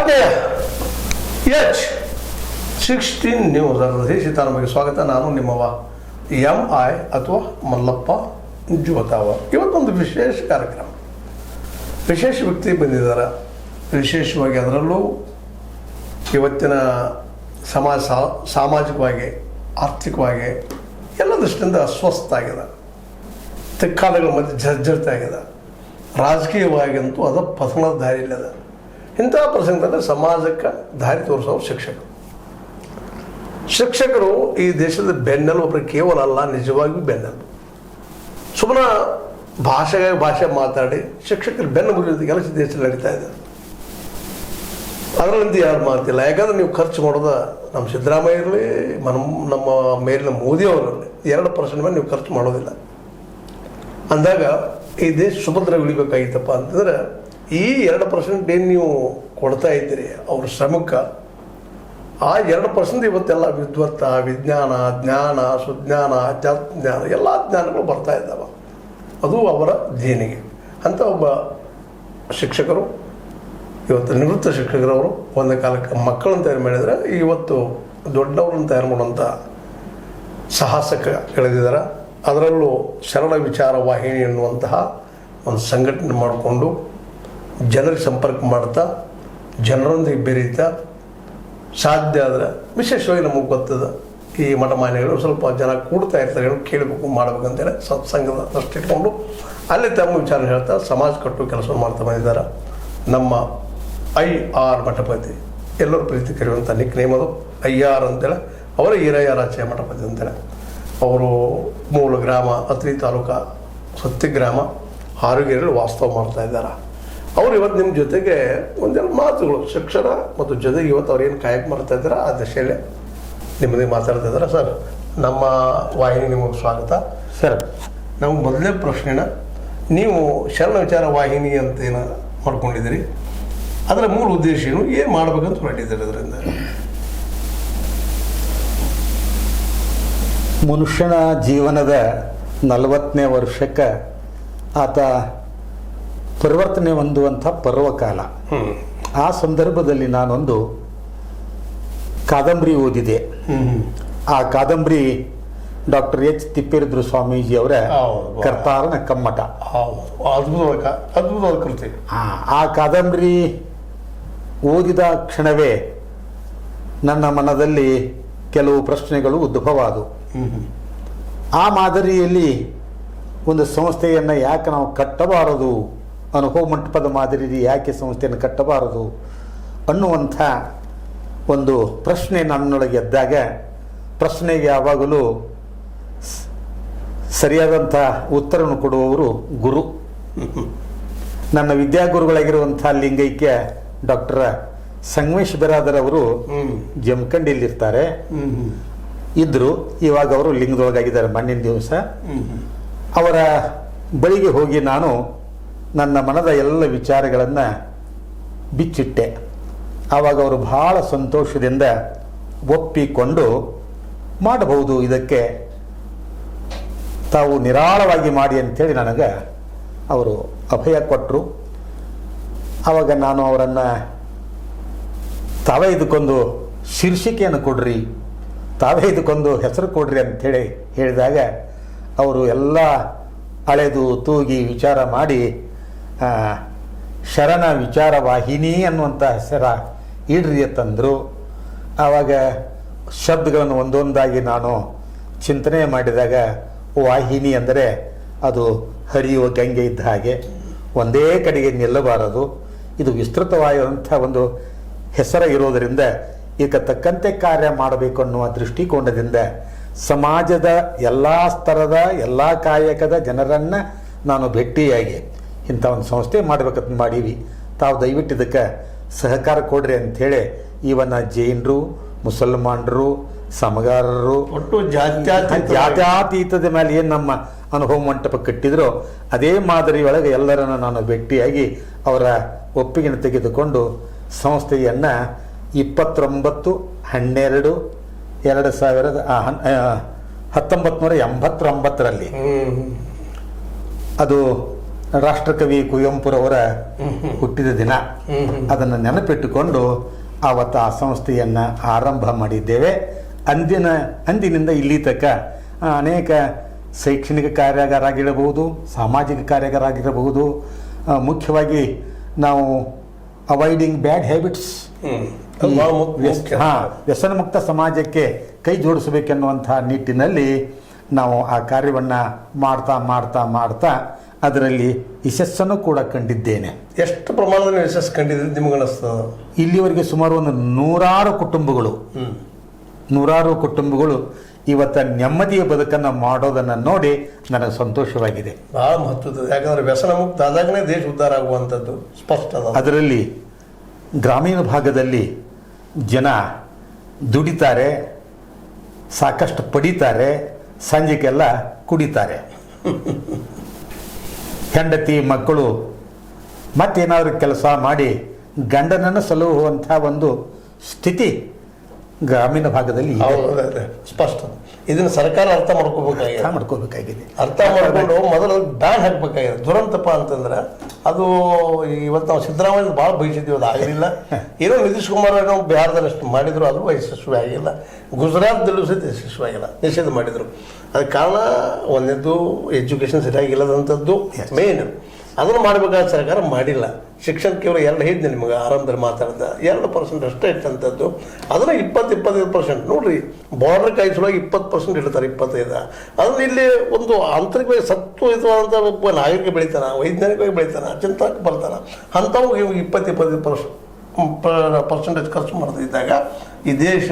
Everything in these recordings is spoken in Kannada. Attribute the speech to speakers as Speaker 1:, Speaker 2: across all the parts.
Speaker 1: ಓಕೆ H16 ನ್ಯೂಸ್ ಅದರಲ್ಲಿ ಸೀತಾರಾಮಗೆ ಸ್ವಾಗತ. ನಾನು ನಿಮ್ಮವ MI ಅಥವಾ ಮಲ್ಲಪ್ಪ ಜೋತಾವ. ಇವತ್ತೊಂದು ವಿಶೇಷ ಕಾರ್ಯಕ್ರಮ, ವಿಶೇಷ ವ್ಯಕ್ತಿ ಬಂದಿದ್ದಾರೆ. ವಿಶೇಷವಾಗಿ ಅದರಲ್ಲೂ ಇವತ್ತಿನ ಸಾಮಾಜಿಕವಾಗಿ ಆರ್ಥಿಕವಾಗಿ ಎಲ್ಲ ದೃಷ್ಟಿಯಿಂದ ಅಸ್ವಸ್ಥ ಆಗಿದೆ, ತಿಕ್ಕಾಲಗಳ ಮಧ್ಯೆ ಜರ್ಜರಿತ ಆಗಿದೆ, ರಾಜಕೀಯವಾಗಿ ಅಂತೂ ಅದು ಪತನದ ದಾರಿಯಿಲ್ಲದ. ಇಂಥ ಪ್ರಸಂಗದಲ್ಲಿ ಸಮಾಜಕ್ಕೆ ದಾರಿ ತೋರಿಸೋರು ಶಿಕ್ಷಕರು ಈ ದೇಶದ ಬೆನ್ನೆಲುಬು, ಕೇವಲ ಅಲ್ಲ ನಿಜವಾಗಿಯೂ ಬೆನ್ನೆಲುಬು. ಸುಮ್ಮನೆ ಭಾಷೆ ಮಾತಾಡಿ ಶಿಕ್ಷಕರು ಬೆನ್ನೆಲುಬು ಕೆಲಸ ದೇಶದಲ್ಲಿ ನಡೀತಾ ಇದೆ. ಅದರಿಂದ ಯಾರು ಮಾತಿಲ್ಲ. ಯಾಕಂದ್ರೆ ನೀವು ಖರ್ಚು ಮಾಡೋದ ನಮ್ಮ ಸಿದ್ದರಾಮಯ್ಯ ಇರಲಿ, ನಮ್ಮ ಮೇಲಿನ ಮೋದಿ ಅವರಲ್ಲಿ 2% ಮೇಲೆ ನೀವು ಖರ್ಚು ಮಾಡೋದಿಲ್ಲ ಅಂದಾಗ ಈ ದೇಶ ಸುಭದ್ರ ಉಳಿಬೇಕಾಗಿತ್ತಪ್ಪ ಅಂತಂದ್ರೆ ಈ 2% ಏನು ನೀವು ಕೊಡ್ತಾ ಇದ್ದೀರಿ ಅವ್ರ ಶ್ರಮಕ್ಕೆ, ಆ 2% ಇವತ್ತೆಲ್ಲ ವಿದ್ವತ್ತ, ವಿಜ್ಞಾನ, ಜ್ಞಾನ, ಸುಜ್ಞಾನ, ಅಧ್ಯಾತ್ಮಜ್ಞಾನ ಎಲ್ಲ ಜ್ಞಾನಗಳು ಬರ್ತಾ ಇದ್ದಾವೆ. ಅದು ಅವರ ದೇಣಿಗೆ ಅಂತ ಒಬ್ಬ ಶಿಕ್ಷಕರು, ಇವತ್ತು ನಿವೃತ್ತ ಶಿಕ್ಷಕರವರು ಒಂದು ಕಾಲಕ್ಕೆ ಮಕ್ಕಳನ್ನು ತಯಾರು ಮಾಡಿದರೆ ಇವತ್ತು ದೊಡ್ಡವ್ರನ್ನ ತಯಾರು ಮಾಡುವಂಥ ಸಾಹಸಕ್ಕೆ ಇಳಿದಿದ್ದಾರೆ. ಅದರಲ್ಲೂ ಶರಣ ವಿಚಾರ ವಾಹಿನಿ ಎನ್ನುವಂತಹ ಒಂದು ಸಂಘಟನೆ ಮಾಡಿಕೊಂಡು ಜನರಿಗೆ ಸಂಪರ್ಕ ಮಾಡ್ತಾ, ಜನರೊಂದಿಗೆ ಬೆರೀತಾ, ಸಾಧ್ಯ ಆದರೆ ವಿಶೇಷವಾಗಿ ನಮಗೆ ಗೊತ್ತದ ಈ ಮಠಮಾನ್ಯಗಳು ಸ್ವಲ್ಪ ಜನ ಕೂಡ್ತಾ ಇರ್ತಾರೆ, ಕೇಳಬೇಕು ಮಾಡಬೇಕಂತೇಳಿ ಸತ್ಸಂಗದ ದೃಷ್ಟಿಟ್ಕೊಂಡು ಅಲ್ಲಿ ತಮ್ಮ ವಿಚಾರ ಹೇಳ್ತಾ ಸಮಾಜ ಕಟ್ಟು ಕೆಲಸ ಮಾಡ್ತಾ ಬಂದಿದ್ದಾರೆ. ನಮ್ಮ IR ಮಠಪತಿ, ಎಲ್ಲರೂ ಪ್ರೀತಿ ಕರೆಯುವಂಥ ನಿಕ್ ನೇಮ್ ಅದು IR ಅಂತೇಳಿ. ಅವರ ಈರಯ್ಯರಾಚೆ ಮಠಪತಿ ಅಂತೇಳಿ. ಅವರು ಮೂಲ ಗ್ರಾಮ ಅತ್ರಿ ತಾಲೂಕಾ ಸತ್ಯಗ್ರಾಮ ಹಾರುಗೇರಿಯಲ್ಲಿ ವಾಸ್ತವ ಮಾಡ್ತಾ ಇದ್ದಾರೆ. ಅವರು ಇವತ್ತು ನಿಮ್ಮ ಜೊತೆಗೆ ಒಂದೆರಡು ಮಾತುಗಳು ಶಿಕ್ಷಣ ಮತ್ತು ಜೊತೆಗೆ ಇವತ್ತು ಅವ್ರು ಏನು ಕಾಯಕ ಮಾಡ್ತಾ ಇದ್ದಾರೆ ಆ ದಶೆಯಲ್ಲೇ ನಿಮ್ಮದೇ ಮಾತಾಡ್ತಾ ಇದ್ದಾರೆ. ಸರ್, ನಮ್ಮ ವಾಹಿನಿ ನಿಮಗೆ ಸ್ವಾಗತ. ಸರ್, ನಮ್ಗೆ ಮೊದಲನೇ ಪ್ರಶ್ನೆನ, ನೀವು ಶರಣ ವಿಚಾರ ವಾಹಿನಿ ಅಂತ ಏನು ಮಾಡ್ಕೊಂಡಿದ್ದೀರಿ, ಅದರ ಮೂಲ ಉದ್ದೇಶ ಏನು ಮಾಡ್ಬೇಕಂತ ಹೊರಟಿದ್ದಾರೆ? ಅದರಿಂದ
Speaker 2: ಮನುಷ್ಯನ ಜೀವನದ 40ನೇ ವರ್ಷಕ್ಕೆ ಆತ ಪರಿವರ್ತನೆ ಹೊಂದುವಂಥ ಪರ್ವಕಾಲ. ಆ ಸಂದರ್ಭದಲ್ಲಿ ನಾನೊಂದು ಕಾದಂಬರಿ ಓದಿದೆ. ಆ ಕಾದಂಬರಿ ಡಾಕ್ಟರ್ H. ತಿಪ್ಪೇರುದ್ರ ಸ್ವಾಮೀಜಿಯವರ ಕರ್ತಾರನ ಕಮ್ಮಟ.
Speaker 1: ಅದ್ಭುತವಾದ ಕೃತಿ.
Speaker 2: ಆ ಕಾದಂಬರಿ ಓದಿದ ಕ್ಷಣವೇ ನನ್ನ ಮನದಲ್ಲಿ ಕೆಲವು ಪ್ರಶ್ನೆಗಳು ಉದ್ಭವವಾದವು. ಆ ಮಾದರಿಯಲ್ಲಿ ಒಂದು ಸಂಸ್ಥೆಯನ್ನು ಯಾಕೆ ನಾವು ಕಟ್ಟಬಾರದು, ಅನುಭವ ಮಂಟಪದ ಮಾದರಿ ಯಾಕೆ ಸಂಸ್ಥೆಯನ್ನು ಕಟ್ಟಬಾರದು ಅನ್ನುವಂಥ ಒಂದು ಪ್ರಶ್ನೆ ನನ್ನೊಳಗೆ ಎದ್ದಾಗ, ಪ್ರಶ್ನೆಗೆ ಯಾವಾಗಲೂ ಸರಿಯಾದಂಥ ಉತ್ತರವನ್ನು ಕೊಡುವವರು ಗುರು. ನನ್ನ ವಿದ್ಯಾಗುರುಗಳಾಗಿರುವಂಥ ಲಿಂಗೈಕ್ಯ ಡಾಕ್ಟರ್ ಸಂಗಮೇಶ್ ಬಿರಾದರ್ ಅವರು ಜಮಖಂಡಿಯಲ್ಲಿರ್ತಾರೆ ಇದ್ದರು. ಇವಾಗ ಅವರು ಲಿಂಗದೊಳಗಾಗಿದ್ದಾರೆ ಮೊನ್ನಿನ ದಿವಸ. ಅವರ ಬಳಿಗೆ ಹೋಗಿ ನಾನು ನನ್ನ ಮನದ ಎಲ್ಲ ವಿಚಾರಗಳನ್ನು ಬಿಚ್ಚಿಟ್ಟೆ. ಆವಾಗ ಅವರು ಬಹಳ ಸಂತೋಷದಿಂದ ಒಪ್ಪಿಕೊಂಡು ಮಾಡಬಹುದು, ಇದಕ್ಕೆ ತಾವು ನಿರಾಳವಾಗಿ ಮಾಡಿ ಅಂಥೇಳಿ ನನಗೆ ಅವರು ಅಭಯ ಕೊಟ್ಟರು. ಆವಾಗ ನಾನು ಅವರನ್ನು ತಾವೇ ಇದಕ್ಕೊಂದು ಶೀರ್ಷಿಕೆಯನ್ನು ಕೊಡ್ರಿ, ತಾವೇ ಇದಕ್ಕೊಂದು ಹೆಸರು ಕೊಡ್ರಿ ಅಂಥೇಳಿ ಹೇಳಿದಾಗ ಅವರು ಎಲ್ಲ ಅಳೆದು ತೂಗಿ ವಿಚಾರ ಮಾಡಿ ಶರಣ ವಿಚಾರ ವಾಹಿನಿ ಅನ್ನುವಂಥ ಹೆಸರ ಇಡ್ರಿ ಅಂತಂದರು. ಆವಾಗ ಶಬ್ದಗಳನ್ನು ಒಂದೊಂದಾಗಿ ನಾನು ಚಿಂತನೆ ಮಾಡಿದಾಗ, ವಾಹಿನಿ ಅಂದರೆ ಅದು ಹರಿಯುವ ಗಂಗೆ ಇದ್ದ ಹಾಗೆ, ಒಂದೇ ಕಡೆಗೆ ನಿಲ್ಲಬಾರದು, ಇದು ವಿಸ್ತೃತವಾಗಿರುವಂಥ ಒಂದು ಹೆಸರ ಇರೋದರಿಂದ ಈಗ ತಕ್ಕಂತೆ ಕಾರ್ಯ ಮಾಡಬೇಕು ಅನ್ನುವ ದೃಷ್ಟಿಕೋನದಿಂದ ಸಮಾಜದ ಎಲ್ಲ ಸ್ತರದ ಎಲ್ಲ ಕಾಯಕದ ಜನರನ್ನು ನಾನು ಭೇಟಿಯಾಗಿ ಇಂಥ ಒಂದು ಸಂಸ್ಥೆ ಮಾಡಬೇಕಂತ ಮಾಡೀವಿ, ತಾವು ದಯವಿಟ್ಟು ಇದಕ್ಕೆ ಸಹಕಾರ ಕೊಡ್ರಿ ಅಂಥೇಳಿ ಇವನ್ನ ಜೈನರು, ಮುಸಲ್ಮಾನರು, ಸಮಗಾರರು,
Speaker 1: ಒಟ್ಟು
Speaker 2: ಜಾತ್ಯಾತೀತದ ಮೇಲೆ ಏನು ನಮ್ಮ ಅನುಭವ ಮಂಟಪ ಕಟ್ಟಿದ್ರು ಅದೇ ಮಾದರಿ ಒಳಗೆ ಎಲ್ಲರನ್ನು ನಾನು ಭೇಟಿಯಾಗಿ ಅವರ ಒಪ್ಪಿಗೆಯನ್ನು ತೆಗೆದುಕೊಂಡು ಸಂಸ್ಥೆಯನ್ನು 29/12/1989 ಅದು ರಾಷ್ಟ್ರಕವಿ ಕುವೆಂಪುರವರ ಹುಟ್ಟಿದ ದಿನ. ಅದನ್ನು ನೆನಪಿಟ್ಟುಕೊಂಡು ಆವತ್ತು ಆ ಸಂಸ್ಥೆಯನ್ನು ಆರಂಭ ಮಾಡಿದ್ದೇವೆ. ಅಂದಿನಿಂದ ಇಲ್ಲಿ ತನಕ ಅನೇಕ ಶೈಕ್ಷಣಿಕ ಕಾರ್ಯಾಗಾರ ಆಗಿರಬಹುದು, ಸಾಮಾಜಿಕ ಕಾರ್ಯಾಗಾರ ಆಗಿರಬಹುದು. ಮುಖ್ಯವಾಗಿ ನಾವು ಅವಾಯ್ಡಿಂಗ್ ಬ್ಯಾಡ್ ಹ್ಯಾಬಿಟ್ಸ್, ವ್ಯಸನ ಮುಕ್ತ ಸಮಾಜಕ್ಕೆ ಕೈ ಜೋಡಿಸಬೇಕೆನ್ನುವಂಥ ನಿಟ್ಟಿನಲ್ಲಿ ನಾವು ಆ ಕಾರ್ಯವನ್ನು ಮಾಡ್ತಾ ಅದರಲ್ಲಿ ಯಶಸ್ಸನ್ನು ಕೂಡ ಕಂಡಿದ್ದೇನೆ.
Speaker 1: ಎಷ್ಟು ಪ್ರಮಾಣದಲ್ಲಿ ಯಶಸ್ಸು ಕಂಡಿದ್ರೆ ನಿಮಗೆ ಅನಿಸ್ತದೆ?
Speaker 2: ಇಲ್ಲಿವರೆಗೆ ಸುಮಾರು ಒಂದು ನೂರಾರು ಕುಟುಂಬಗಳು ಇವತ್ತ ನೆಮ್ಮದಿಯ ಬದುಕನ್ನು ಮಾಡೋದನ್ನು ನೋಡಿ ನನಗೆ ಸಂತೋಷವಾಗಿದೆ.
Speaker 1: ಬಹಳ ಮಹತ್ವದ, ಯಾಕಂದ್ರೆ ವ್ಯಸನ ಮುಕ್ತ ಆದಾಗನೇ ದೇಶ ಉದ್ಧಾರ ಆಗುವಂಥದ್ದು ಸ್ಪಷ್ಟ.
Speaker 2: ಅದರಲ್ಲಿ ಗ್ರಾಮೀಣ ಭಾಗದಲ್ಲಿ ಜನ ದುಡಿತಾರೆ, ಸಾಕಷ್ಟು ಪಡಿತಾರೆ, ಸಂಜೆಗೆಲ್ಲ ಕುಡಿತಾರೆ. ಹೆಂಡತಿ ಮಕ್ಕಳು ಮತ್ತೇನಾದರೂ ಕೆಲಸ ಮಾಡಿ ಗಂಡನನ್ನು ಸಲಹುವಂಥ ಒಂದು ಸ್ಥಿತಿ ಗ್ರಾಮೀಣ ಭಾಗದಲ್ಲಿ
Speaker 1: ಸ್ಪಷ್ಟ. ಇದನ್ನು ಸರ್ಕಾರ ಅರ್ಥ ಮಾಡ್ಕೋಬೇಕಾಗಿದೆ. ಅರ್ಥ ಮಾಡ್ಕೊಂಡು ಮೊದಲು ಬ್ಯಾನ್ ಹಾಕ್ಬೇಕಾಗಿದೆ. ದುರಂತಪ್ಪ ಅಂತಂದ್ರೆ ಅದು ಇವತ್ತು ನಾವು ಸಿದ್ದರಾಮಯ್ಯ ಭಾಳ ಬಯಸಿದ್ದೀವಿ, ಅದು ಆಗಲಿಲ್ಲ. ಏನೋ ನಿತೀಶ್ ಕುಮಾರ್ ಏನೋ ಬಿಹಾರದಲ್ಲಿ ಅಷ್ಟು ಮಾಡಿದ್ರು, ಅದು ಯಶಸ್ವಿ ಆಗಿಲ್ಲ. ಗುಜರಾತ್ದಲ್ಲೂ ಸಹಿತ ಯಶಸ್ವಿ ಆಗಿಲ್ಲ, ನಿಷೇಧ ಮಾಡಿದರು. ಅದಕ್ಕೆ ಕಾರಣ ಒಂದನೇದು ಎಜುಕೇಷನ್ ಸರಿಯಾಗಿಲ್ಲದಂಥದ್ದು ಮೇನ್. ಅದನ್ನು ಮಾಡಬೇಕಾದ ಸರ್ಕಾರ ಮಾಡಿಲ್ಲ. ಶಿಕ್ಷಣ ಕೇವಲ 2 ಹೇಳಿದ್ದೆ ನಿಮಗೆ ಆರಂಭದಲ್ಲಿ ಮಾತಾಡಿದ 2% ಅಷ್ಟೇ ಇಟ್ಟಂಥದ್ದು. ಅದನ್ನು 20-25% ನೋಡ್ರಿ, ಬಾರ್ಡರ್ ಕಾಯಿಸುವಾಗ 20% ಇಡ್ತಾರೆ, 25. ಅದನ್ನು ಇಲ್ಲಿ ಒಂದು ಆಂತರಿಕವಾಗಿ ಸತ್ವಯುತವಾದಂಥ ಒಬ್ಬ ನಾಗರಿಕ ಬೆಳಿತಾನೆ, ವೈಜ್ಞಾನಿಕವಾಗಿ ಬೆಳಿತಾನೆ, ಚಿಂತಕ ಬರ್ತಾನೆ, ಅಂಥವು 20-25% ಖರ್ಚು ಮಾಡ್ತಿದ್ದಾಗ ಈ ದೇಶ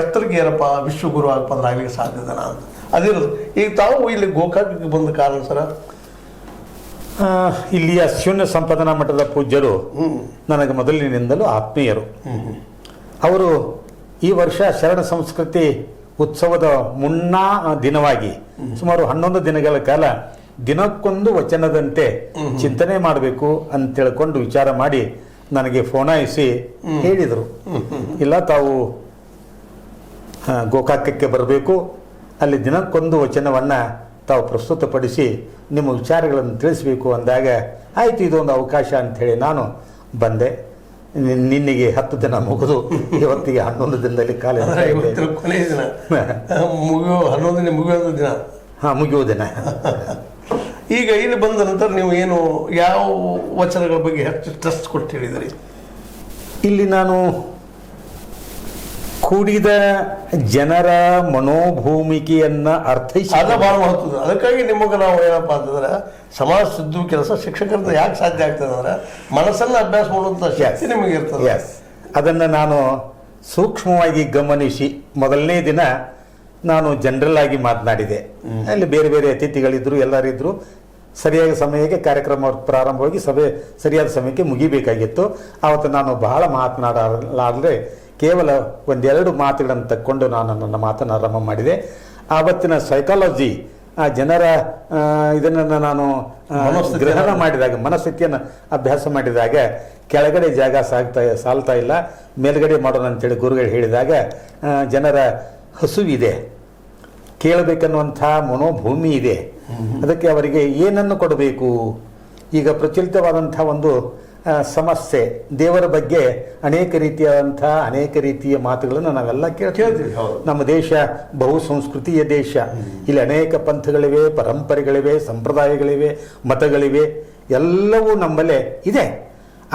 Speaker 1: ಎತ್ತರಕ್ಕೆ ಏನಪ್ಪ ವಿಶ್ವಗುರು ಆಗ್ಬಂದ್ರೆ ಆಗಲಿಕ್ಕೆ ಸಾಧ್ಯದನ ಅಂತ ಅದಿರೋದು. ಈಗ ತಾವು ಇಲ್ಲಿ ಗೋಕಾಕಕ್ಕೆ ಬಂದ ಕಾರಣ ಸರ,
Speaker 2: ಇಲ್ಲಿಯ ಶೂನ್ಯ ಸಂಪಾದನಾ ಮಠದ ಪೂಜ್ಯರು ನನಗೆ ಮೊದಲಿನಿಂದಲೂ ಆತ್ಮೀಯರು. ಅವರು ಈ ವರ್ಷ ಶರಣ ಸಂಸ್ಕೃತಿ ಉತ್ಸವದ ಮುನ್ನಾ ದಿನವಾಗಿ ಸುಮಾರು 11 ದಿನಗಳ ಕಾಲ ದಿನಕ್ಕೊಂದು ವಚನದಂತೆ ಚಿಂತನೆ ಮಾಡಬೇಕು ಅಂತ ತಿಳ್ಕೊಂಡು ವಿಚಾರ ಮಾಡಿ ನನಗೆ ಫೋನಾಯಿಸಿ ಹೇಳಿದರು, ಇಲ್ಲ ತಾವು ಗೋಕಾಕಕ್ಕೆ ಬರಬೇಕು, ಅಲ್ಲಿ ದಿನಕ್ಕೊಂದು ವಚನವನ್ನು ತಾವು ಪ್ರಸ್ತುತಪಡಿಸಿ ನಿಮ್ಮ ವಿಚಾರಗಳನ್ನು ತಿಳಿಸಬೇಕು ಅಂದಾಗ ಆಯಿತು, ಇದೊಂದು ಅವಕಾಶ ಅಂಥೇಳಿ ನಾನು ಬಂದೆ. ನಿನ್ನೆಗೆ 10 ದಿನ ಮುಗಿದು ಇವತ್ತಿಗೆ 11 ದಿನದಲ್ಲಿ ಕಾಲೇಜ್
Speaker 1: ಕೊನೆಯ ದಿನ ಮುಗಿಯುವ ದಿನ.
Speaker 2: ಹಾಂ, ಮುಗಿಯುವ ದಿನ.
Speaker 1: ಈಗ ಇಲ್ಲಿ ಬಂದ ನಂತರ ನೀವು ಏನು ಯಾವ ವಚನಗಳ ಬಗ್ಗೆ ಹೆಚ್ಚು ಟ್ರಸ್ಟ್ ಕೊಟ್ಟು ಹೇಳಿದ್ರಿ?
Speaker 2: ಇಲ್ಲಿ ನಾನು ಕೂಡಿದ ಜನರ ಮನೋಭೂಮಿಕೆಯನ್ನು ಅರ್ಥೈಸಿ
Speaker 1: ಅದ ಭಾಳ ಮಹತ್ವದ. ಅದಕ್ಕಾಗಿ ನಿಮಗೆ ನಾವು ಏನಪ್ಪ ಅಂತಂದ್ರೆ ಸಮಾಜ ಸುದ್ದು ಕೆಲಸ ಶಿಕ್ಷಕರಿಂದ ಯಾಕೆ ಸಾಧ್ಯ ಆಗ್ತದೆ ಅಂದ್ರೆ ಮನಸ್ಸನ್ನು ಅಭ್ಯಾಸ ಮಾಡುವಂಥ ಶಕ್ತಿ ನಿಮಗೆ ಇರ್ತದೆ.
Speaker 2: ಅದನ್ನು ನಾನು ಸೂಕ್ಷ್ಮವಾಗಿ ಗಮನಿಸಿ ಮೊದಲನೇ ದಿನ ನಾನು ಜನರಲ್ ಆಗಿ ಮಾತನಾಡಿದೆ. ಅಲ್ಲಿ ಬೇರೆ ಬೇರೆ ಅತಿಥಿಗಳಿದ್ದರು, ಎಲ್ಲರಿದ್ದರು. ಸರಿಯಾದ ಸಮಯಕ್ಕೆ ಕಾರ್ಯಕ್ರಮ ಪ್ರಾರಂಭವಾಗಿ ಸಭೆ ಸರಿಯಾದ ಸಮಯಕ್ಕೆ ಮುಗಿಬೇಕಾಗಿತ್ತು. ಆವತ್ತು ನಾನು ಬಹಳ ಮಾತನಾಡಲಾದರೆ ಕೇವಲ 1-2 ಮಾತುಗಳನ್ನು ತಕ್ಕೊಂಡು ನಾನು ನನ್ನ ಮಾತನ್ನು ಆರಂಭ ಮಾಡಿದೆ. ಆವತ್ತಿನ ಸೈಕಾಲಜಿ, ಆ ಜನರ ಇದನ್ನು ನಾನು ಗ್ರಹಣ ಮಾಡಿದಾಗ, ಮನಸ್ಥಿತಿಯನ್ನು ಅಭ್ಯಾಸ ಮಾಡಿದಾಗ ಕೆಳಗಡೆ ಜಾಗ ಸಾಲ್ತಾ ಇಲ್ಲ, ಮೇಲ್ಗಡೆ ಮಾಡೋಣ ಅಂತೇಳಿ ಗುರುಗಳು ಹೇಳಿದಾಗ ಜನರ ಹಸುವಿದೆ, ಕೇಳಬೇಕನ್ನುವಂಥ ಮನೋಭೂಮಿ ಇದೆ. ಅದಕ್ಕೆ ಅವರಿಗೆ ಏನನ್ನು ಕೊಡಬೇಕು? ಈಗ ಪ್ರಚಲಿತವಾದಂಥ ಒಂದು ಸಮಸ್ಯೆ, ದೇವರ ಬಗ್ಗೆ ಅನೇಕ ರೀತಿಯ ಮಾತುಗಳನ್ನು ನಾವೆಲ್ಲ ಕೇಳ್ತೀವಿ. ನಮ್ಮ ದೇಶ ಬಹು ಸಂಸ್ಕೃತಿಯ ದೇಶ. ಇಲ್ಲಿ ಅನೇಕ ಪಂಥಗಳಿವೆ, ಪರಂಪರೆಗಳಿವೆ, ಸಂಪ್ರದಾಯಗಳಿವೆ, ಮತಗಳಿವೆ, ಎಲ್ಲವೂ ನಮ್ಮಲ್ಲೇ ಇದೆ.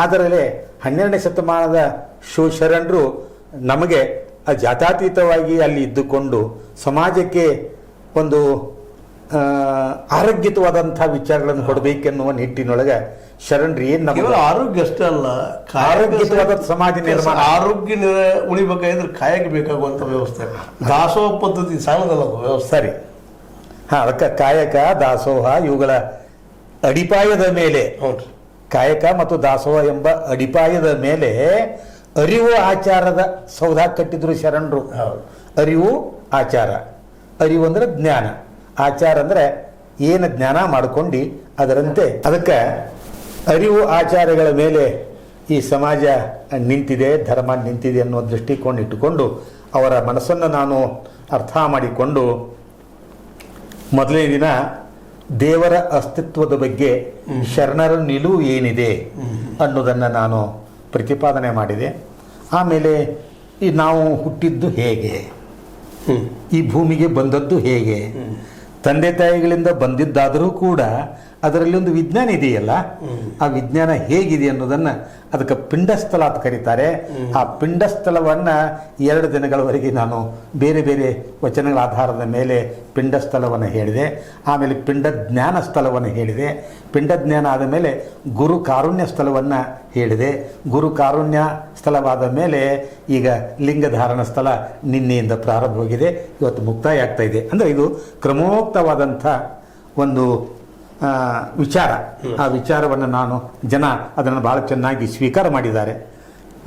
Speaker 2: ಅದರಲ್ಲಿ 12ನೇ ಶತಮಾನದ ಶರಣರು ನಮಗೆ ಜಾತ್ಯತೀತವಾಗಿ ಅಲ್ಲಿ ಇದ್ದುಕೊಂಡು ಸಮಾಜಕ್ಕೆ ಒಂದು ಆರೋಗ್ಯಯುತವಾದಂಥ ವಿಚಾರಗಳನ್ನು ಕೊಡಬೇಕೆನ್ನುವ ನಿಟ್ಟಿನೊಳಗೆ ಶರಣರು ಏನು ನಮ್ಮ
Speaker 1: ಆರೋಗ್ಯ ಅಷ್ಟೇ ಅಲ್ಲ,
Speaker 2: ಆರೋಗ್ಯಯುತವಾದ ಸಮಾಜ ನಿರ್ಮಾಣ,
Speaker 1: ಆರೋಗ್ಯ ಉಳಿಬೇಕಾದ್ರೆ ಕಾಯಕ್ಕೆ ಬೇಕಾಗುವಂಥ ವ್ಯವಸ್ಥೆ. ದಾಸೋಹ ಪದ್ಧತಿ ಸಾಲದಲ್ಲ ವ್ಯವಸ್ಥೆ.
Speaker 2: ಸರಿ, ಹಾಂ, ಅದಕ್ಕೆ ಕಾಯಕ ದಾಸೋಹ ಇವುಗಳ ಅಡಿಪಾಯದ ಮೇಲೆ, ಕಾಯಕ ಮತ್ತು ದಾಸೋಹ ಎಂಬ ಅಡಿಪಾಯದ ಮೇಲೆ ಅರಿವು ಆಚಾರದ ಸೌಧ ಕಟ್ಟಿದ್ರು ಶರಣರು. ಅರಿವು ಆಚಾರ, ಅರಿವು ಅಂದರೆ ಜ್ಞಾನ, ಆಚಾರ ಅಂದರೆ ಏನು ಜ್ಞಾನ ಮಾಡ್ಕೊಂಡು ಅದರಂತೆ. ಅದಕ್ಕೆ ಅರಿವು ಆಚಾರಗಳ ಮೇಲೆ ಈ ಸಮಾಜ ನಿಂತಿದೆ, ಧರ್ಮ ನಿಂತಿದೆ ಅನ್ನೋ ದೃಷ್ಟಿಕೋನ ಇಟ್ಟುಕೊಂಡು ಅವರ ಮನಸ್ಸನ್ನು ನಾನು ಅರ್ಥ ಮಾಡಿಕೊಂಡು ಮೊದಲನೇ ದಿನ ದೇವರ ಅಸ್ತಿತ್ವದ ಬಗ್ಗೆ ಶರಣರ ನಿಲುವು ಏನಿದೆ ಅನ್ನೋದನ್ನು ನಾನು ಪ್ರತಿಪಾದನೆ ಮಾಡಿದೆ. ಆಮೇಲೆ ಈ ನಾವು ಹುಟ್ಟಿದ್ದು ಹೇಗೆ, ಈ ಭೂಮಿಗೆ ಬಂದದ್ದು ಹೇಗೆ, ತಂದೆ ತಾಯಿಗಳಿಂದ ಬಂದಿದ್ದಾದರೂ ಕೂಡ ಅದರಲ್ಲಿ ಒಂದು ವಿಜ್ಞಾನ ಇದೆಯಲ್ಲ, ಆ ವಿಜ್ಞಾನ ಹೇಗಿದೆ ಅನ್ನೋದನ್ನು ಅದಕ್ಕೆ ಪಿಂಡಸ್ಥಳ ಅಂತ ಕರೀತಾರೆ. ಆ ಪಿಂಡಸ್ಥಳವನ್ನು 2 ದಿನಗಳವರೆಗೆ ನಾನು ಬೇರೆ ಬೇರೆ ವಚನಗಳ ಆಧಾರದ ಮೇಲೆ ಪಿಂಡಸ್ಥಳವನ್ನು ಹೇಳಿದೆ. ಆಮೇಲೆ ಪಿಂಡ ಜ್ಞಾನ ಸ್ಥಳವನ್ನು ಹೇಳಿದೆ. ಪಿಂಡ ಜ್ಞಾನ ಆದ ಮೇಲೆ ಗುರು ಕಾರುಣ್ಯ ಸ್ಥಳವನ್ನು ಹೇಳಿದೆ. ಗುರು ಕಾರುಣ್ಯ ಸ್ಥಳವಾದ ಮೇಲೆ ಈಗ ಲಿಂಗಧಾರಣ ಸ್ಥಳ ನಿನ್ನೆಯಿಂದ ಪ್ರಾರಂಭವಾಗಿದೆ, ಇವತ್ತು ಮುಕ್ತಾಯ ಆಗ್ತಾ ಇದೆ. ಅಂದರೆ ಇದು ಕ್ರಮೋಕ್ತವಾದಂಥ ಒಂದು ವಿಚಾರ. ಆ ವಿಚಾರವನ್ನು ಜನ ಅದನ್ನು ಭಾಳ ಚೆನ್ನಾಗಿ ಸ್ವೀಕಾರ ಮಾಡಿದ್ದಾರೆ.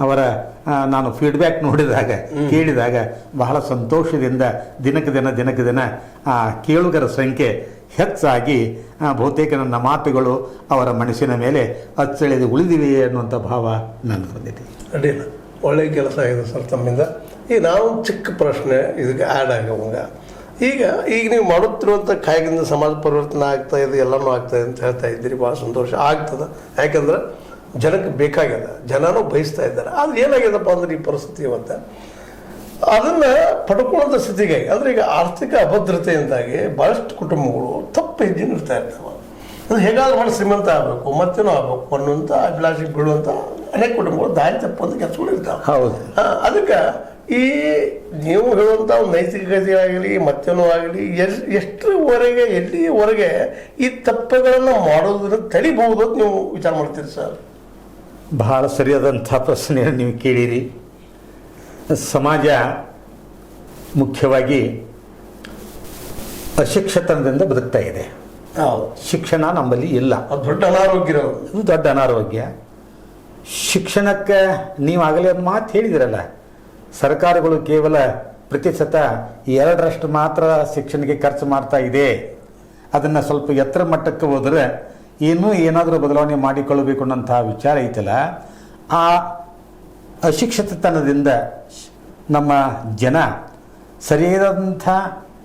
Speaker 2: ಅವರ ನಾನು ಫೀಡ್ಬ್ಯಾಕ್ ನೋಡಿದಾಗ ಕೇಳಿದಾಗ ಬಹಳ ಸಂತೋಷದಿಂದ ದಿನಕ್ಕೆ ದಿನ ಆ ಕೇಳುಗರ ಸಂಖ್ಯೆ ಹೆಚ್ಚಾಗಿ ಬಹುತೇಕ ನನ್ನ ಮಾತುಗಳು ಅವರ ಮನಸ್ಸಿನ ಮೇಲೆ ಅಚ್ಚಳಿದು ಉಳಿದಿವೆ ಅನ್ನುವಂಥ ಭಾವ ನಾನು ಬಂದಿದೆ.
Speaker 1: ಅಡ್ಡಿಲ್ಲ, ಒಳ್ಳೆಯ ಕೆಲಸ ಆಗಿದೆ ಸರ್ ತಮ್ಮಿಂದ. ಈಗ ನಾವು ಚಿಕ್ಕ ಪ್ರಶ್ನೆ ಇದಕ್ಕೆ ಆ್ಯಡ್ ಆಗವಂಗ. ಈಗ ನೀವು ಮಾಡುತ್ತಿರುವಂಥ ಕಾಯಿಗಿಂದ ಸಮಾಜ ಪರಿವರ್ತನೆ ಆಗ್ತಾ ಇದೆ, ಎಲ್ಲನೂ ಆಗ್ತಾಯಿದೆ ಅಂತ ಹೇಳ್ತಾ ಇದ್ದೀರಿ. ಭಾಳ ಸಂತೋಷ ಆಗ್ತದೆ. ಯಾಕಂದ್ರೆ ಜನಕ್ಕೆ ಬೇಕಾಗ್ಯದ, ಜನನೂ ಬಯಸ್ತಾ ಇದ್ದಾರೆ. ಆದ್ರೆ ಏನಾಗ್ಯದಪ್ಪ ಅಂದ್ರೆ ಈ ಪರಿಸ್ಥಿತಿ ಇವತ್ತು ಅದನ್ನು ಪಡ್ಕೊಳ್ಳೋಂಥ ಸ್ಥಿತಿಗಾಗಿ, ಅಂದರೆ ಈಗ ಆರ್ಥಿಕ ಅಭದ್ರತೆಯಿಂದಾಗಿ ಭಾಳಷ್ಟು ಕುಟುಂಬಗಳು ತಪ್ಪು ಹೆಜ್ಜೆ ಇರ್ತಾ ಇರ್ತಾವೆ. ಅದು ಹೇಗಾದ್ರೂ ಮಾಡಿ ಶ್ರೀಮಂತ ಆಗಬೇಕು, ಮತ್ತೇನೋ ಆಗಬೇಕು ಅನ್ನುವಂಥ ಅಭಿಲಾಷೆಗೆ ಬೀಳುವಂಥ ಅನೇಕ ಕುಟುಂಬಗಳು ದಾರಿ ತಪ್ಪುವಂಥ ಕೆಲಸಗಳು ಇರ್ತಾವೆ.
Speaker 2: ಹೌದು.
Speaker 1: ಅದಕ್ಕೆ ಈ ನೀವು ಹೇಳುವಂಥ ನೈತಿಕತೆ ಆಗಲಿ ಮತ್ತೇನೋ ಆಗಲಿ ಎಷ್ಟರವರೆಗೆ ಎಲ್ಲಿವರೆಗೆ ಈ ತಪ್ಪುಗಳನ್ನು ಮಾಡೋದನ್ನು ತಡಿಬಹುದು ಅಂತ ನೀವು ವಿಚಾರ ಮಾಡ್ತೀರಿ ಸರ್?
Speaker 2: ಬಹಳ ಸರಿಯಾದಂಥ ಪ್ರಶ್ನೆಯನ್ನು ನೀವು ಕೇಳಿರಿ. ಸಮಾಜ ಮುಖ್ಯವಾಗಿ ಅಶಿಕ್ಷತನದಿಂದ ಬದುಕ್ತಾ ಇದೆ. ಶಿಕ್ಷಣ ನಮ್ಮಲ್ಲಿ ಇಲ್ಲ.
Speaker 1: ಅದು ದೊಡ್ಡ ಅನಾರೋಗ್ಯ.
Speaker 2: ಇದು ದೊಡ್ಡ ಅನಾರೋಗ್ಯ. ಶಿಕ್ಷಣಕ್ಕೆ ನೀವಾಗಲೇ ಒಂದು ಮಾತು ಹೇಳಿದಿರಲ್ಲ, ಸರ್ಕಾರಗಳು ಕೇವಲ ಪ್ರತಿಶತ 2% ಮಾತ್ರ ಶಿಕ್ಷಣಕ್ಕೆ ಖರ್ಚು ಮಾಡ್ತಾ ಇದೆ. ಅದನ್ನು ಸ್ವಲ್ಪ ಎತ್ತರ ಮಟ್ಟಕ್ಕೆ ಹೋದರೆ ಏನಾದರೂ ಬದಲಾವಣೆ ಮಾಡಿಕೊಳ್ಳಬೇಕು ಅನ್ನೋಂಥ ವಿಚಾರ ಐತಲ್ಲ, ಆ ಅಶಿಕ್ಷಿತತನದಿಂದ ನಮ್ಮ ಜನ ಸರಿಯಾದಂಥ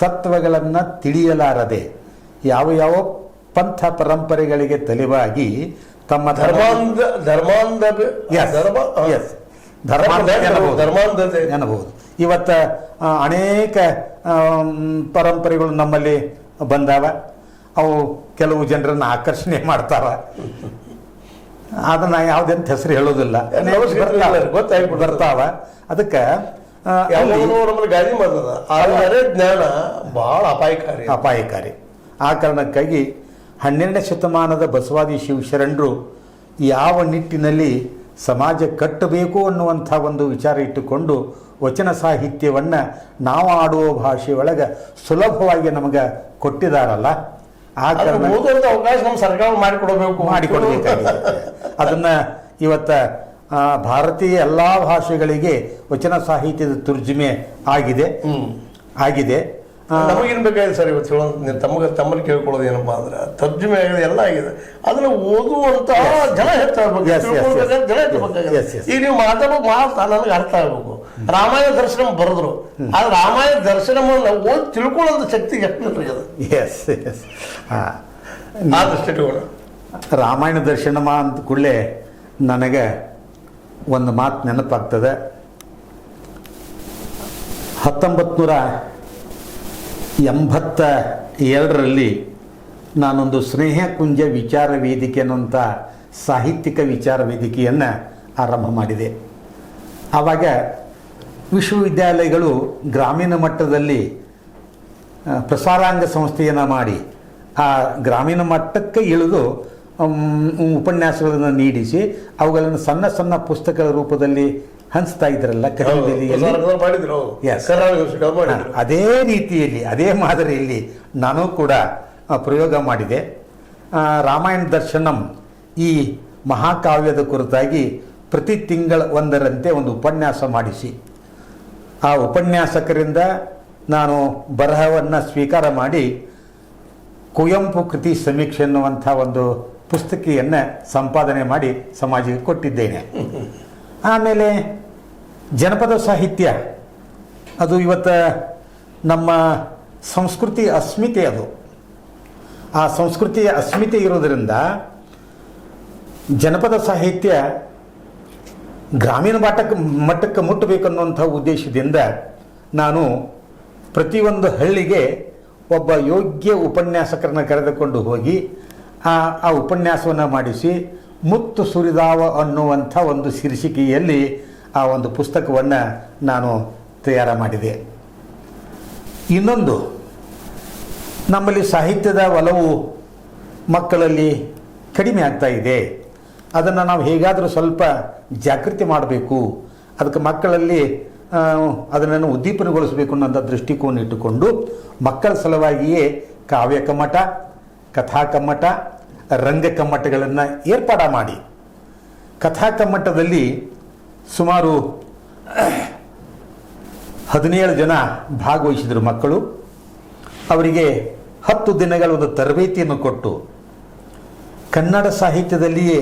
Speaker 2: ತತ್ವಗಳನ್ನು ತಿಳಿಯಲಾರದೆ ಯಾವ ಪಂಥ ಪರಂಪರೆಗಳಿಗೆ ತಲೆಬಾಗಿ ತಮ್ಮ ಧರ್ಮಾಂಧತೆ ಎನ್ನಬಹುದು. ಇವತ್ತು ಅನೇಕ ಪರಂಪರೆಗಳು ನಮ್ಮಲ್ಲಿ ಬಂದಾವ. ಅವು ಕೆಲವು ಜನರನ್ನು ಆಕರ್ಷಣೆ ಮಾಡ್ತಾವ. ಅದನ್ನ ಯಾವುದಂತ ಹೆಸರು ಹೇಳೋದಿಲ್ಲ, ಬರ್ತಾವ. ಅದಕ್ಕೆ
Speaker 1: ಗಾಳಿ ಮಾಡ್ತದ ಜ್ಞಾನ ಬಹಳ
Speaker 2: ಅಪಾಯಕಾರಿ. ಆ ಕಾರಣಕ್ಕಾಗಿ 12ನೇ ಶತಮಾನದ ಬಸವಾದಿ ಶಿವಶರಣರು ಯಾವ ನಿಟ್ಟಿನಲ್ಲಿ ಸಮಾಜ ಕಟ್ಟಬೇಕು ಅನ್ನುವಂಥ ಒಂದು ವಿಚಾರ ಇಟ್ಟುಕೊಂಡು ವಚನ ಸಾಹಿತ್ಯವನ್ನು ನಾವು ಆಡುವ ಭಾಷೆಯೊಳಗೆ ಸುಲಭವಾಗಿ ನಮಗೆ ಕೊಟ್ಟಿದ್ದಾರಲ್ಲ, ಆ ಕಾರಣ
Speaker 1: ಅವಕಾಶ ನಮ್ಮ ಸರ್ಕಾರ
Speaker 2: ಮಾಡಿಕೊಡಬೇಕಾಗಿದೆ. ಅದನ್ನು ಇವತ್ತು ಭಾರತೀಯ ಎಲ್ಲ ಭಾಷೆಗಳಿಗೆ ವಚನ ಸಾಹಿತ್ಯದ ತರ್ಜುಮೆ ಆಗಿದೆ.
Speaker 1: ನಮಗೇನು ಬೇಕಾಗಿದೆ ಸರ್ ಇವತ್ತು ತಮ್ಮಲ್ಲಿ ಕೇಳ್ಕೊಳ್ಳೋದು ಏನಪ್ಪಾ ಅಂದ್ರೆ ತರ್ಜುಮೆ ಆಗಿದೆ, ಎಲ್ಲ ಆಗಿದೆ. ಅದನ್ನ ಓದುವಂತ ಜನ ಹೆಚ್ಚಾಗಬೇಕು. ಈಗ ನೀವು ಮಾತಾಡೋ ಮಾತು ನನಗೆ ಅರ್ಥ ಆಗ್ಬೇಕು. ರಾಮಾಯಣ ದರ್ಶನ ಬರೆದ್ರು, ಆದ್ರೆ ರಾಮಾಯಣ ದರ್ಶನವನ್ನು ಓದಿ ತಿಳ್ಕೊಳ್ಳೋಂಥ ಶಕ್ತಿ ಎಷ್ಟು
Speaker 2: ರಾಮಾಯಣ ದರ್ಶನ ಅಂತ ಕೂಡಲೇ ನನಗೆ ಒಂದು ಮಾತು ನೆನಪಾಗ್ತದೆ. 1982ರಲ್ಲಿ ನಾನೊಂದು ಸ್ನೇಹಕುಂಜ ವಿಚಾರ ವೇದಿಕೆ ಅನ್ನುವಂಥ ಸಾಹಿತ್ಯಿಕ ವಿಚಾರ ವೇದಿಕೆಯನ್ನು ಆರಂಭ ಮಾಡಿದೆ. ಆವಾಗ ವಿಶ್ವವಿದ್ಯಾಲಯಗಳು ಗ್ರಾಮೀಣ ಮಟ್ಟದಲ್ಲಿ ಪ್ರಸಾರಾಂಗ ಸಂಸ್ಥೆಯನ್ನು ಮಾಡಿ ಆ ಗ್ರಾಮೀಣ ಮಟ್ಟಕ್ಕೆ ಇಳಿದು ಉಪನ್ಯಾಸಗಳನ್ನು ನೀಡಿಸಿ ಅವುಗಳನ್ನು ಸಣ್ಣ ಸಣ್ಣ ಪುಸ್ತಕದ ರೂಪದಲ್ಲಿ ಹಂಚ್ತಾ ಇದ್ರಲ್ಲ ಕನ್ನಡದಲ್ಲಿ. ಅದೇ ರೀತಿಯಲ್ಲಿ ಅದೇ ಮಾದರಿಯಲ್ಲಿ ನಾನು ಕೂಡ ಪ್ರಯೋಗ ಮಾಡಿದೆ. ರಾಮಾಯಣ ದರ್ಶನಂ ಈ ಮಹಾಕಾವ್ಯದ ಕುರಿತಾಗಿ ಪ್ರತಿ ತಿಂಗಳ ಒಂದರಂತೆ ಒಂದು ಉಪನ್ಯಾಸ ಮಾಡಿಸಿ ಆ ಉಪನ್ಯಾಸಕರಿಂದ ನಾನು ಬರಹವನ್ನು ಸ್ವೀಕಾರ ಮಾಡಿ ಕುವೆಂಪು ಕೃತಿ ಸಮೀಕ್ಷೆ ಎನ್ನುವಂಥ ಒಂದು ಪುಸ್ತಕಿಯನ್ನು ಸಂಪಾದನೆ ಮಾಡಿ ಸಮಾಜಕ್ಕೆ ಕೊಟ್ಟಿದ್ದೇನೆ. ಆಮೇಲೆ ಜನಪದ ಸಾಹಿತ್ಯ ಅದು ಇವತ್ತು ನಮ್ಮ ಸಂಸ್ಕೃತಿ ಅಸ್ಮಿತೆ. ಆ ಸಂಸ್ಕೃತಿಯ ಅಸ್ಮಿತೆ ಇರೋದರಿಂದ ಜನಪದ ಸಾಹಿತ್ಯ ಗ್ರಾಮೀಣ ಮಟ್ಟಕ್ಕೆ ಮುಟ್ಟಬೇಕನ್ನುವಂಥ ಉದ್ದೇಶದಿಂದ ನಾನು ಪ್ರತಿಯೊಂದು ಹಳ್ಳಿಗೆ ಒಬ್ಬ ಯೋಗ್ಯ ಉಪನ್ಯಾಸಕರನ್ನ ಕರೆದುಕೊಂಡು ಹೋಗಿ ಆ ಉಪನ್ಯಾಸವನ್ನು ಮಾಡಿಸಿ ಮುತ್ತು ಸುರಿದಾವ ಅನ್ನುವಂಥ ಒಂದು ಶೀರ್ಷಿಕೆಯಲ್ಲಿ ಆ ಒಂದು ಪುಸ್ತಕವನ್ನು ನಾನು ತಯಾರು ಮಾಡಿದೆ. ಇನ್ನೊಂದು, ನಮ್ಮಲ್ಲಿ ಸಾಹಿತ್ಯದ ಒಲವು ಮಕ್ಕಳಲ್ಲಿ ಕಡಿಮೆ ಆಗ್ತಾ ಇದೆ. ಅದನ್ನು ನಾವು ಹೇಗಾದರೂ ಸ್ವಲ್ಪ ಜಾಗೃತಿ ಮಾಡಬೇಕು, ಅದಕ್ಕೆ ಮಕ್ಕಳಲ್ಲಿ ಅದನ್ನು ಉದ್ದೀಪನಗೊಳಿಸಬೇಕು ಅನ್ನೋ ದೃಷ್ಟಿಕೋನ ಇಟ್ಟುಕೊಂಡು ಮಕ್ಕಳ ಸಲುವಾಗಿಯೇ ಕಾವ್ಯ ಕಮ್ಮಟ, ಕಥಾ ಕಮ್ಮಟ, ರಂಗ ಕಮ್ಮಟಗಳನ್ನು ಏರ್ಪಾಡು ಮಾಡಿ, ಕಥಾ ಕಮ್ಮಟದಲ್ಲಿ ಸುಮಾರು 17 ಜನ ಭಾಗವಹಿಸಿದರು ಮಕ್ಕಳು. ಅವರಿಗೆ 10 ದಿನಗಳ ಒಂದು ತರಬೇತಿಯನ್ನು ಕೊಟ್ಟು ಕನ್ನಡ ಸಾಹಿತ್ಯದಲ್ಲಿಯೇ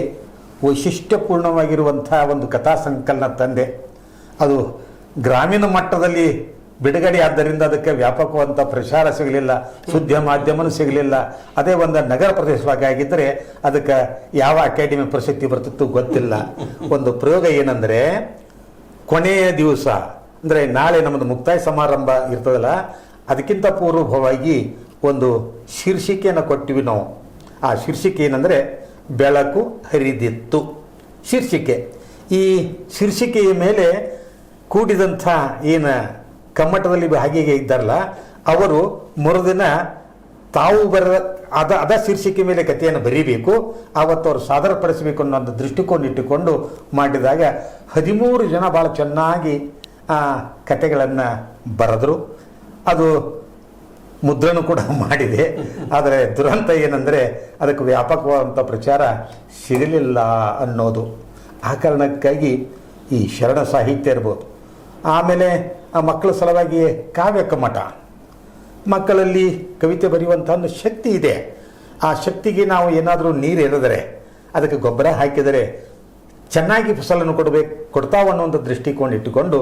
Speaker 2: ವೈಶಿಷ್ಟ್ಯಪೂರ್ಣವಾಗಿರುವಂಥ ಒಂದು ಕಥಾ ಸಂಕಲನ ತಂದೆ. ಅದು ಗ್ರಾಮೀಣ ಮಟ್ಟದಲ್ಲಿ ಬಿಡುಗಡೆ ಆದ್ದರಿಂದ ಅದಕ್ಕೆ ವ್ಯಾಪಕವಂಥ ಪ್ರಚಾರ ಸಿಗಲಿಲ್ಲ, ಸುದ್ದಿ ಮಾಧ್ಯಮನೂ ಸಿಗಲಿಲ್ಲ. ಅದೇ ಒಂದು ನಗರ ಪ್ರದೇಶವಾಗಿ ಆಗಿದ್ದರೆ ಅದಕ್ಕೆ ಯಾವ ಅಕಾಡೆಮಿ ಪ್ರಶಸ್ತಿ ಬರ್ತಿತ್ತು ಗೊತ್ತಿಲ್ಲ. ಒಂದು ಪ್ರಯೋಗ ಏನಂದರೆ, ಕೊನೆಯ ದಿವಸ ಅಂದರೆ ನಾಳೆ ನಮ್ಮದು ಮುಕ್ತಾಯ ಸಮಾರಂಭ ಇರ್ತದಲ್ಲ, ಅದಕ್ಕಿಂತ ಪೂರ್ವಭಾವವಾಗಿ ಒಂದು ಶೀರ್ಷಿಕೆಯನ್ನು ಕೊಟ್ಟಿವಿ ನಾವು. ಆ ಶೀರ್ಷಿಕೆ ಏನಂದರೆ ಬೆಳಕು ಹರಿದಿತ್ತು ಶೀರ್ಷಿಕೆ. ಈ ಶೀರ್ಷಿಕೆಯ ಮೇಲೆ ಕೂಡಿದಂಥ ಏನು ಕಮ್ಮಟದಲ್ಲಿ ಹಾಗೆಯೇ ಇದ್ದಾರಲ್ಲ, ಅವರು ಮರುದಿನ ತಾವು ಅದ ಶೀರ್ಷಿಕೆ ಮೇಲೆ ಕಥೆಯನ್ನು ಬರೀಬೇಕು, ಆವತ್ತು ಅವರು ಸಾದರಪಡಿಸಬೇಕು ಅನ್ನೋ ಒಂದು ದೃಷ್ಟಿಕೋನ ಇಟ್ಟುಕೊಂಡು ಮಾಡಿದಾಗ 13 ಜನ ಭಾಳ ಚೆನ್ನಾಗಿ ಆ ಕಥೆಗಳನ್ನು ಬರೆದರು. ಅದು ಮುದ್ರಣ ಕೂಡ ಮಾಡಿದೆ. ಆದರೆ ದುರಂತ ಏನಂದರೆ ಅದಕ್ಕೆ ವ್ಯಾಪಕವಾದಂಥ ಪ್ರಚಾರ ಸಿಗಲಿಲ್ಲ ಅನ್ನೋದು. ಆ ಕಾರಣಕ್ಕಾಗಿ ಈ ಶರಣ ಸಾಹಿತ್ಯ ಇರ್ಬೋದು. ಆಮೇಲೆ ಆ ಮಕ್ಕಳ ಸಲುವಾಗಿ ಕಾವ್ಯ ಕಮ್ಮಟ. ಮಕ್ಕಳಲ್ಲಿ ಕವಿತೆ ಬರೆಯುವಂಥ ಒಂದು ಶಕ್ತಿ ಇದೆ. ಆ ಶಕ್ತಿಗೆ ನಾವು ಏನಾದರೂ ನೀರು ಎರೆದರೆ, ಅದಕ್ಕೆ ಗೊಬ್ಬರ ಹಾಕಿದರೆ ಚೆನ್ನಾಗಿ ಫಸಲನ್ನು ಕೊಡ್ತಾವ ಅನ್ನೋ ಒಂದು ದೃಷ್ಟಿಕೋನ ಇಟ್ಟುಕೊಂಡು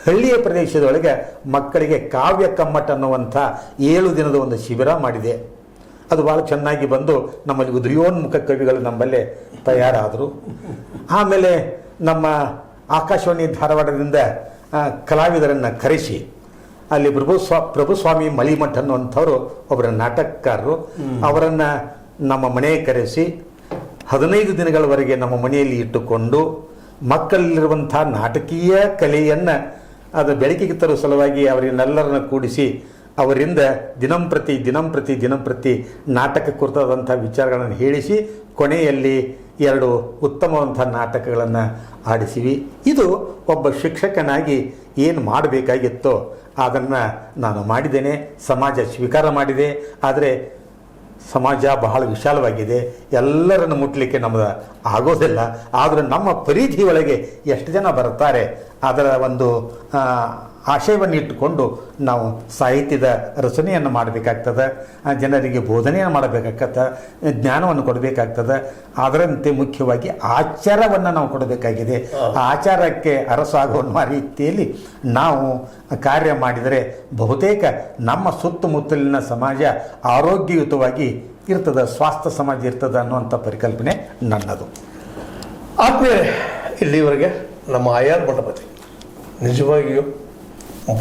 Speaker 2: ಹಳ್ಳಿಯ ಪ್ರದೇಶದೊಳಗೆ ಮಕ್ಕಳಿಗೆ ಕಾವ್ಯ ಕಮ್ಮಟ ಅನ್ನುವಂಥ 7 ದಿನದ ಒಂದು ಶಿಬಿರ ಮಾಡಿದೆ. ಅದು ಭಾಳ ಚೆನ್ನಾಗಿ ಬಂದು ನಮ್ಮಲ್ಲಿ ಉದಯೋನ್ಮುಖ ಕವಿಗಳು ನಮ್ಮಲ್ಲೇ ತಯಾರಾದರು. ಆಮೇಲೆ ನಮ್ಮ ಆಕಾಶವಾಣಿ ಧಾರವಾಡದಿಂದ ಕಲಾವಿದರನ್ನು ಕರೆಸಿ ಅಲ್ಲಿ ಪ್ರಭುಸ್ವಾಮಿ ಮಳಿಮಠ ಅನ್ನುವಂಥವ್ರು ಒಬ್ಬರ ನಾಟಕಕಾರರು, ಅವರನ್ನು ನಮ್ಮ ಮನೆಗೆ ಕರೆಸಿ 15 ದಿನಗಳವರೆಗೆ ನಮ್ಮ ಮನೆಯಲ್ಲಿ ಇಟ್ಟುಕೊಂಡು ಮಕ್ಕಳಲ್ಲಿರುವಂಥ ನಾಟಕೀಯ ಕಲೆಯನ್ನು ಅದು ಬೆಳಕಿಗೆ ತರುವ ಸಲುವಾಗಿ ಅವರನ್ನೆಲ್ಲರನ್ನ ಕೂಡಿಸಿ ಅವರಿಂದ ದಿನಂಪ್ರತಿ ನಾಟಕ ಕುರಿತಾದಂಥ ವಿಚಾರಗಳನ್ನು ಹೇಳಿಸಿ ಕೊನೆಯಲ್ಲಿ 2 ಉತ್ತಮವಂಥ ನಾಟಕಗಳನ್ನು ಆಡಿಸಿವಿ. ಇದು ಒಬ್ಬ ಶಿಕ್ಷಕನಾಗಿ ಏನು ಮಾಡಬೇಕಾಗಿತ್ತೋ ಅದನ್ನು ನಾನು ಮಾಡಿದ್ದೇನೆ. ಸಮಾಜ ಸ್ವೀಕಾರ ಮಾಡಿದೆ. ಆದರೆ ಸಮಾಜ ಬಹಳ ವಿಶಾಲವಾಗಿದೆ, ಎಲ್ಲರನ್ನು ಮುಟ್ಟಲಿಕ್ಕೆ ನಮ್ಮದು ಆಗೋದಿಲ್ಲ. ಆದರೆ ನಮ್ಮ ಪರಿಧಿ ಒಳಗೆ ಎಷ್ಟು ಜನ ಬರ್ತಾರೆ ಅದರ ಒಂದು ಆಶಯವನ್ನು ಇಟ್ಟುಕೊಂಡು ನಾವು ಸಾಹಿತ್ಯದ ರಚನೆಯನ್ನು ಮಾಡಬೇಕಾಗ್ತದೆ, ಜನರಿಗೆ ಬೋಧನೆಯನ್ನು ಮಾಡಬೇಕಾಗ್ತದೆ, ಜ್ಞಾನವನ್ನು ಕೊಡಬೇಕಾಗ್ತದೆ. ಅದರಂತೆ ಮುಖ್ಯವಾಗಿ ಆಚಾರವನ್ನು ನಾವು ಕೊಡಬೇಕಾಗಿದೆ. ಆ ಆಚಾರಕ್ಕೆ ಅರಸಾಗುವ ರೀತಿಯಲ್ಲಿ ನಾವು ಕಾರ್ಯ ಮಾಡಿದರೆ ಬಹುತೇಕ ನಮ್ಮ ಸುತ್ತಮುತ್ತಲಿನ ಸಮಾಜ ಆರೋಗ್ಯಯುತವಾಗಿ ಇರ್ತದೆ, ಸ್ವಾಸ್ಥ್ಯ ಸಮಾಜ ಇರ್ತದೆ ಅನ್ನುವಂಥ ಪರಿಕಲ್ಪನೆ ನನ್ನದು.
Speaker 1: ಆದ್ಮೇಲೆ ಇಲ್ಲಿವರೆಗೆ ನಮ್ಮ ಆಯಾರ್ ಮಠಪತಿ ನಿಜವಾಗಿಯೂ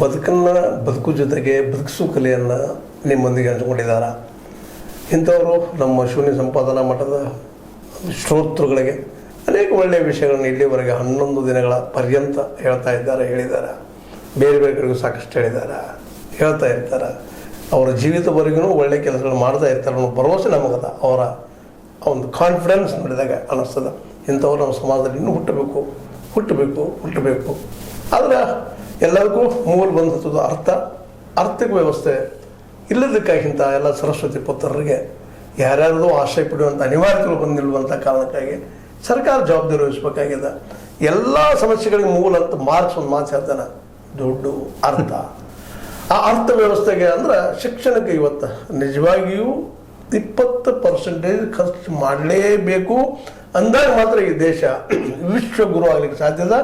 Speaker 1: ಬದುಕು ಜೊತೆಗೆ ಬದುಕಿಸುವ ಕಲೆಯನ್ನು ನಿಮ್ಮೊಂದಿಗೆ ಹಂಚಿಕೊಂಡಿದ್ದಾರೆ. ಇಂಥವರು ನಮ್ಮ ಶೂನ್ಯ ಸಂಪಾದನಾ ಮಠದ ಶ್ರೋತೃಗಳಿಗೆ ಅನೇಕ ಒಳ್ಳೆಯ ವಿಷಯಗಳನ್ನು ಇಲ್ಲಿವರೆಗೆ 11 ದಿನಗಳ ಪರ್ಯಂತ ಹೇಳಿದ್ದಾರೆ. ಬೇರೆ ಬೇರೆ ಕಡೆಗೂ ಸಾಕಷ್ಟು ಹೇಳ್ತಾ ಇರ್ತಾರೆ. ಅವರ ಜೀವಿತವರೆಗೂ ಒಳ್ಳೆಯ ಕೆಲಸಗಳು ಮಾಡ್ತಾ ಇರ್ತಾರೆ ಅನ್ನೋ ಭರವಸೆ ನಮಗದ. ಅವರ ಒಂದು ಕಾನ್ಫಿಡೆನ್ಸ್ ನೋಡಿದಾಗ ಅನ್ನಿಸ್ತದೆ ಇಂಥವ್ರು ನಮ್ಮ ಸಮಾಜದಲ್ಲಿ ಇನ್ನೂ ಹುಟ್ಟಬೇಕು. ಆದರೆ ಎಲ್ಲರಿಗೂ ಮೂಲ ಬಂದದ್ದು ಆರ್ಥಿಕ ವ್ಯವಸ್ಥೆ ಇಲ್ಲದಕ್ಕಾಗಿಂತ ಎಲ್ಲ ಸರಸ್ವತಿ ಪುತ್ರರಿಗೆ ಯಾರ್ಯಾರದು ಆಶ್ರಯ ಪಡೆಯುವಂಥ ಅನಿವಾರ್ಯತೆಗಳು ಬಂದಿರುವಂಥ ಕಾರಣಕ್ಕಾಗಿ ಸರ್ಕಾರ ಜವಾಬ್ದಾರಿ ವಹಿಸಬೇಕಾಗಿದೆ. ಎಲ್ಲ ಸಮಸ್ಯೆಗಳಿಗೆ ಮೂಲ ಅಂತ ಒಂದು ಮಾತು ಹೇಳ್ತಾನೆ, ದುಡ್ಡು, ಅರ್ಥ. ಆ ಅರ್ಥ ವ್ಯವಸ್ಥೆಗೆ ಅಂದ್ರೆ ಶಿಕ್ಷಣಕ್ಕೆ ಇವತ್ತು ನಿಜವಾಗಿಯೂ 20% ಖರ್ಚು ಮಾಡಲೇಬೇಕು ಅಂದಾಗ ಮಾತ್ರ ಈ ದೇಶ ವಿಶ್ವಗುರು ಆಗ್ಲಿಕ್ಕೆ ಸಾಧ್ಯದ.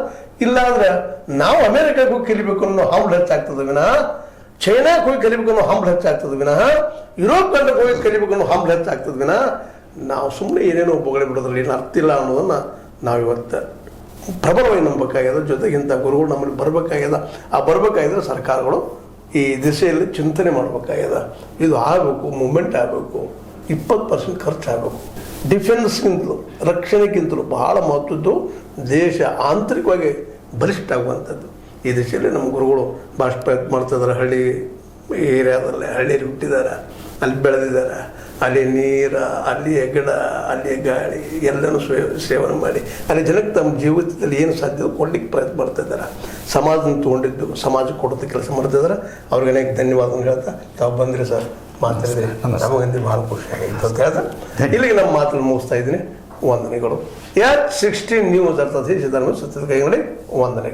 Speaker 1: ಇಲ್ಲಾಂದ್ರೆ ನಾವು ಅಮೆರಿಕಕ್ಕೂ ಕಲಿಬೇಕು ಅನ್ನೋ ಹಾವು ಹೆಚ್ಚಾಗ್ತದೆ ವಿನ ಚೈನಾಕ್ಕೆ ಹೋಗಿ ಕಲಿಬೇಕನ್ನೋ ಹಂಬಲ ಹೆಚ್ಚಾಗ್ತದೆ ವಿನಃ ಯುರೋಪ್ ಖಂಡಕ್ಕೆ ಹೋಗಿ ಕಲಿಬೇಕನ್ನೋ ಹಂಬಲ ಹೆಚ್ಚಾಗ್ತದೆ ವಿನಃ ನಾವು ಸುಮ್ಮನೆ ಏನೇನೋ ಬೊಗಳೆ ಬಿಡೋದ್ರಲ್ಲಿ ಏನು ಅರ್ಥ ಇಲ್ಲ ಅನ್ನೋದನ್ನು ನಾವು ಇವತ್ತು ಪ್ರಬಲವಾಗಿ ನಂಬಬೇಕಾಗ್ಯದ. ಜೊತೆಗೆ ಇಂಥ ಗುರುಗಳು ನಮ್ಮಲ್ಲಿ ಬರಬೇಕಾಗ್ಯದ. ಆ ಬರಬೇಕಾಗಿದ್ರೆ ಸರ್ಕಾರಗಳು ಈ ದಿಸೆಯಲ್ಲಿ ಚಿಂತನೆ ಮಾಡಬೇಕಾಗ್ಯದ. ಇದು ಆಗಬೇಕು, ಮೂಮೆಂಟ್ ಆಗಬೇಕು, 20% ಖರ್ಚಾಗಬೇಕು. ಡಿಫೆನ್ಸ್ಗಿಂತಲೂ ರಕ್ಷಣೆಗಿಂತಲೂ ಬಹಳ ಮಹತ್ವದ್ದು ದೇಶ ಆಂತರಿಕವಾಗಿ ಬಲಿಷ್ಠ ಆಗುವಂಥದ್ದು. ಈ ದಿಶೆಯಲ್ಲಿ ನಮ್ಮ ಗುರುಗಳು ಭಾಳ ಪ್ರಯತ್ನ ಮಾಡ್ತಿದ್ದಾರೆ. ಹಳ್ಳಿ ಏರಿಯಾದಲ್ಲೇ ಹಳ್ಳಿಯಲ್ಲಿ ಹುಟ್ಟಿದ್ದಾರೆ, ಅಲ್ಲಿ ಬೆಳೆದಿದ್ದಾರೆ, ಅಲ್ಲಿ ನೀರು, ಅಲ್ಲಿಯ ಗಿಡ, ಅಲ್ಲಿಯ ಗಾಳಿ ಎಲ್ಲನೂ ಸೇವನೆ ಮಾಡಿ ಅಲ್ಲಿ ಜನಕ್ಕೆ ತಮ್ಮ ಜೀವಿತದಲ್ಲಿ ಏನು ಸಾಧ್ಯ ಕೊಡ್ಲಿಕ್ಕೆ ಪ್ರಯತ್ನ ಮಾಡ್ತಿದ್ದಾರೆ. ಸಮಾಜನ ತೊಗೊಂಡಿದ್ದು ಸಮಾಜಕ್ಕೆ ಕೊಡೋದಕ್ಕೆ ಕೆಲಸ ಮಾಡ್ತಿದ್ದಾರೆ. ಅವ್ರಿಗೆ ಅನೇಕ ಧನ್ಯವಾದಗಳು ಹೇಳ್ತಾ ತಾವು ಬಂದಿರಿ ಸರ್, ಮಾತಾಡಿದೆ ನಮಗಂದ್ರೆ ಭಾಳ ಖುಷಿಯಾಗಿತ್ತು ಅಂತ ಹೇಳ್ತಾ ಇಲ್ಲಿಗೆ ನಮ್ಮ ಮಾತನ್ನು ಮುಗಿಸ್ತಾ ಇದ್ದೀನಿ. ವಂದನೆಗಳು. H16 ನ್ಯೂಸ್ ಅರ್ಥಾತ್ ಸಿದ್ದರಾಮಯ್ಯ ಸತ್ಯದ ಕೈಗಳಲ್ಲಿ ವಂದನೆಗಳು.